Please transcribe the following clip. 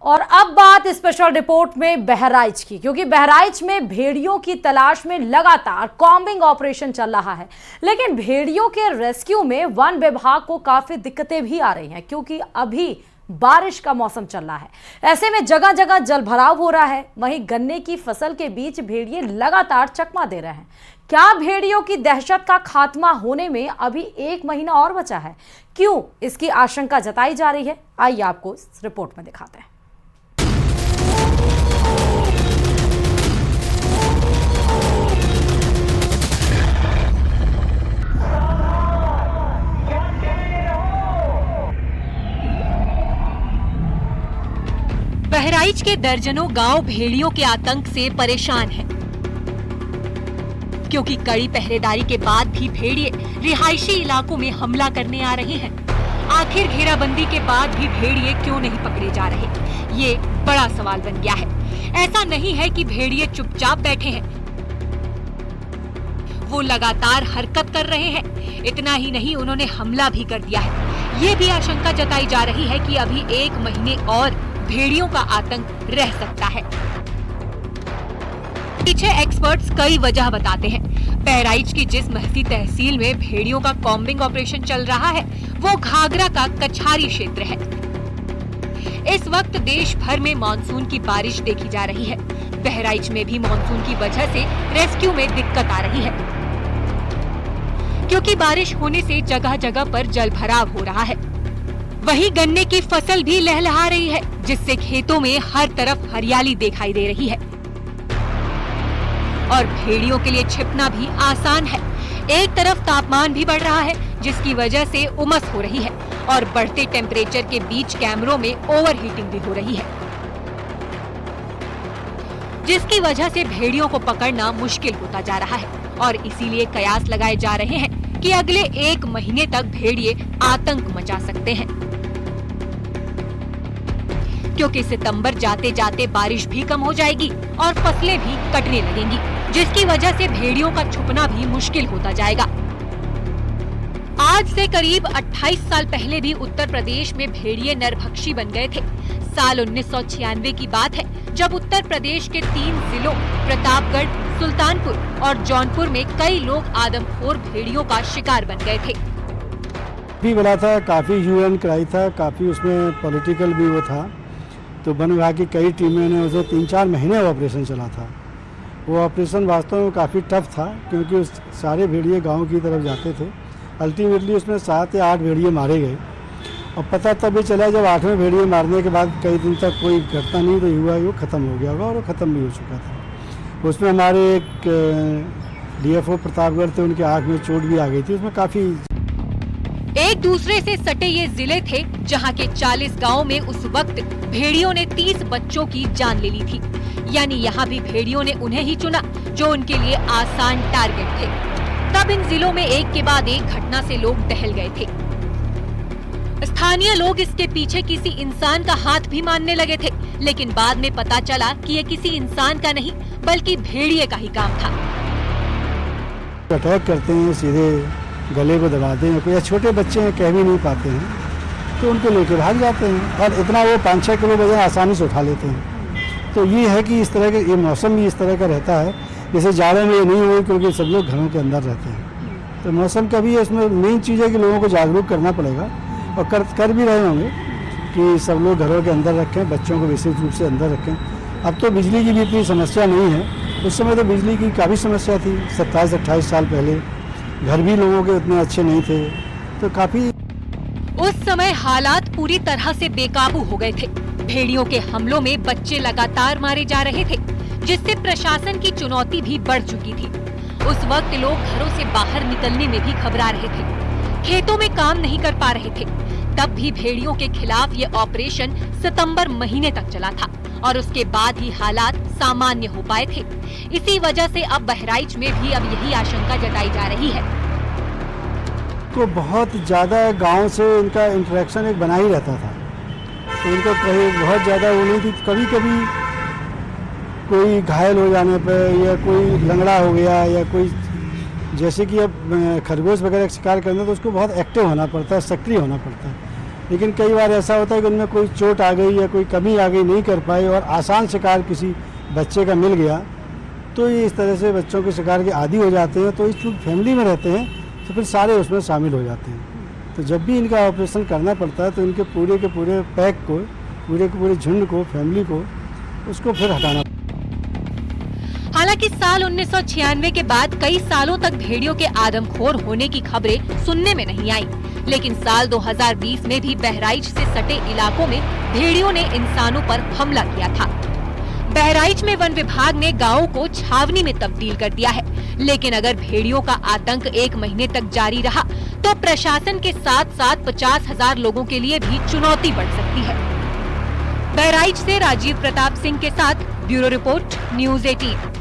और अब बात स्पेशल रिपोर्ट में बहराइच की, क्योंकि बहराइच में भेड़ियों की तलाश में लगातार कॉम्बिंग ऑपरेशन चल रहा है। लेकिन भेड़ियों के रेस्क्यू में वन विभाग को काफी दिक्कतें भी आ रही हैं, क्योंकि अभी बारिश का मौसम चल रहा है। ऐसे में जगह जगह जल भराव हो रहा है। वहीं गन्ने की फसल के बीच भेड़िए लगातार चकमा दे रहे हैं। क्या भेड़ियों की दहशत का खात्मा होने में अभी 1 महीना और बचा है? क्यों इसकी आशंका जताई जा रही है, आइए आपको इस रिपोर्ट में दिखाते हैं। बहराइच के दर्जनों गांव भेड़ियों के आतंक से परेशान हैं, क्योंकि कड़ी पहरेदारी के बाद भी भेड़िए रिहायशी इलाकों में हमला करने आ रहे हैं। आखिर घेराबंदी के बाद भी भेड़िए क्यों नहीं पकड़े जा रहे, ये बड़ा सवाल बन गया है। ऐसा नहीं है कि भेड़िए चुपचाप बैठे हैं, वो लगातार हरकत कर रहे हैं। इतना ही नहीं, उन्होंने हमला भी कर दिया है। ये भी आशंका जताई जा रही है कि अभी 1 महीने और भेड़ियों का आतंक रह सकता है। पीछे एक्सपर्ट्स कई वजह बताते हैं। बहराइच की जिस महसी तहसील में भेड़ियों का कॉम्बिंग ऑपरेशन चल रहा है, वो घाघरा का कछारी क्षेत्र है। इस वक्त देश भर में मानसून की बारिश देखी जा रही है। बहराइच में भी मानसून की वजह से रेस्क्यू में दिक्कत आ रही है, क्योंकि बारिश होने से जगह जगह पर जल भराव हो रहा है। वहीं गन्ने की फसल भी लहलहा रही है, जिससे खेतों में हर तरफ हरियाली दिखाई दे रही है। और भेड़ियों के लिए छिपना भी आसान है। एक तरफ तापमान भी बढ़ रहा है, जिसकी वजह से उमस हो रही है, और बढ़ते टेम्परेचर के बीच कैमरों में ओवरहीटिंग भी हो रही है, जिसकी वजह से भेड़ियों को पकड़ना मुश्किल होता जा रहा है। और इसीलिए कयास लगाए जा रहे हैं कि अगले 1 महीने तक भेड़िए आतंक मचा सकते हैं, क्योंकि सितंबर जाते जाते बारिश भी कम हो जाएगी और फसलें भी कटने लगेंगी, जिसकी वजह से भेड़ियों का छुपना भी मुश्किल होता जाएगा। आज से करीब 28 साल पहले भी उत्तर प्रदेश में भेड़िए नरभक्षी बन गए थे। साल 1996 की बात है, जब उत्तर प्रदेश के 3 जिलों प्रतापगढ़, सुल्तानपुर और जौनपुर में कई लोग आदमखोर भेड़ियों का शिकार बन गए थे। भी बड़ा था, काफी ह्यू एंड क्राई था, काफी उसमें पॉलिटिकल भी वो था। तो वन विभाग की कई टीमें ने उसे 3-4 महीने ऑपरेशन चला था। वो ऑपरेशन वास्तव में काफ़ी टफ था, क्योंकि उस सारे भेड़िए गांव की तरफ जाते थे। अल्टीमेटली उसमें 7 या 8 भेड़िए मारे गए, और पता तभी चला जब 8वें भेड़िए मारने के बाद कई दिन तक कोई घटना नहीं तो हुआ, वो ख़त्म हो गया होगा, और वो ख़त्म भी हो चुका था। उसमें हमारे एक DFO प्रतापगढ़ थे, उनके आँख में चोट भी आ गई थी। उसमें काफ़ी एक दूसरे से सटे ये जिले थे, जहां के 40 गांवों में उस वक्त भेड़ियों ने 30 बच्चों की जान ले ली थी। यानी यहाँ भी भेड़ियों ने उन्हें ही चुना, जो उनके लिए आसान टारगेट थे। तब इन जिलों में एक के बाद एक घटना से लोग दहल गए थे। स्थानीय लोग इसके पीछे किसी इंसान का हाथ भी मानने लगे थे, लेकिन बाद में पता चला कि ये किसी इंसान का नहीं, बल्कि भेड़िए का ही काम था। अटैक करते हैं, सीधे गले को दबाते हैं। कोई छोटे बच्चे हैं, कह भी नहीं पाते हैं, तो उनको लेकर भाग जाते हैं, और इतना वो 5-6 किलो वजन आसानी से उठा लेते हैं। तो ये है कि इस तरह के ये मौसम भी इस तरह का रहता है। जैसे जाड़ों में ये नहीं हुई, क्योंकि सब लोग घरों के अंदर रहते हैं। तो मौसम का भी इसमें मेन चीज़ है कि लोगों को जागरूक करना पड़ेगा, और कर भी रहे होंगे कि सब लोग घरों के अंदर रखें, बच्चों को विशेष रूप से अंदर रखें। अब तो बिजली की भी इतनी समस्या नहीं है, उस समय तो बिजली की काफ़ी समस्या थी। 27-28 साल पहले घर भी लोगों के उतने अच्छे नहीं थे, तो काफ़ी उस समय हालात पूरी तरह से बेकाबू हो गए थे। भेड़ियों के हमलों में बच्चे लगातार मारे जा रहे थे, जिससे प्रशासन की चुनौती भी बढ़ चुकी थी। उस वक्त लोग घरों से बाहर निकलने में भी घबरा रहे थे, खेतों में काम नहीं कर पा रहे थे। तब भी भेड़ियों के खिलाफ ये ऑपरेशन सितंबर महीने तक चला था, और उसके बाद ही हालात सामान्य हो पाए थे। इसी वजह से अब बहराइच में भी अब यही आशंका जताई जा रही है। तो बहुत ज़्यादा गांव से इनका इंटरेक्शन एक बना ही रहता था, तो इनको कहीं बहुत ज़्यादा वो नहीं थी। कभी कभी कोई घायल हो जाने पर, या कोई लंगड़ा हो गया, या कोई जैसे कि अब खरगोश वगैरह शिकार करना, तो उसको बहुत एक्टिव होना पड़ता है, सक्रिय होना पड़ता है। लेकिन कई बार ऐसा होता है कि उनमें कोई चोट आ गई या कोई कमी आ गई, नहीं कर पाए और आसान शिकार किसी बच्चे का मिल गया, तो ये इस तरह से बच्चों के शिकार के आदी हो जाते हैं। तो इस चूँकि फैमिली में रहते हैं तो फिर सारे उसमें शामिल हो जाते हैं। तो जब भी इनका ऑपरेशन करना पड़ता है तो इनके पूरे के पूरे पैक को, पूरे के पूरे झुंड को, फैमिली को, उसको फिर हटाना। हालांकि साल 1996 के बाद कई सालों तक भेड़ियों के आदमखोर होने की खबरें सुनने में नहीं आई, लेकिन साल 2020 में भी बहराइच से सटे इलाकों में भेड़ियों ने इंसानों पर हमला किया था। बहराइच में वन विभाग ने गांवों को छावनी में तब्दील कर दिया है, लेकिन अगर भेड़ियों का आतंक 1 महीने तक जारी रहा तो प्रशासन के साथ साथ 50,000 लोगों के लिए भी चुनौती बढ़ सकती है। बहराइच से राजीव प्रताप सिंह के साथ ब्यूरो रिपोर्ट, न्यूज़ 18।